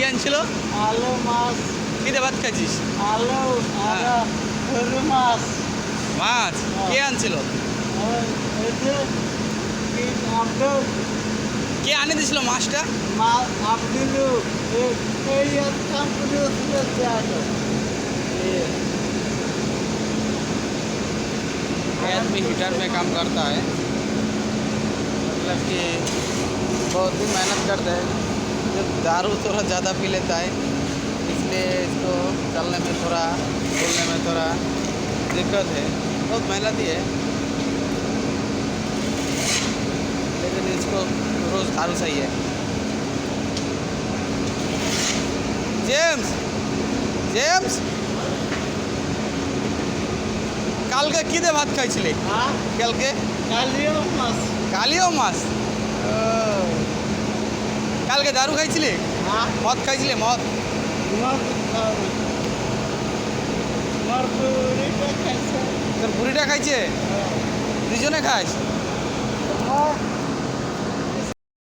আনছিল? আলু মাছ। কি দিয়ে ভাত খাইছিস? আলু আর গরু মাছ। মাছ কে আনছিল? আর এই যে কি আব্দুল কে আনে দিছিল মাছটা? আব্দুলু এই কাম করে जाएगा ये आदमी हीटर में काम करता है, मतलब कि बहुत ही मेहनत करता है। जब दारू थोड़ा ज़्यादा पी लेता है इसलिए इसको चलने में थोड़ा बोलने में थोड़ा दिक्कत है। बहुत मेहनती है लेकिन इसको रोज़ दारू सही है। जेम्स जेम्स কালকে কি দিয়ে ভাত খাইছিলি? हाँ কালকে कालियो माछ। কালিও মাছ। কালকে দারু খাইছিলি? हाँ মদ খাইছিলি? মদ मर मर पूरी पे कैसे তোর বুড়িটা খাইছে? দুজনে খাইস? हाँ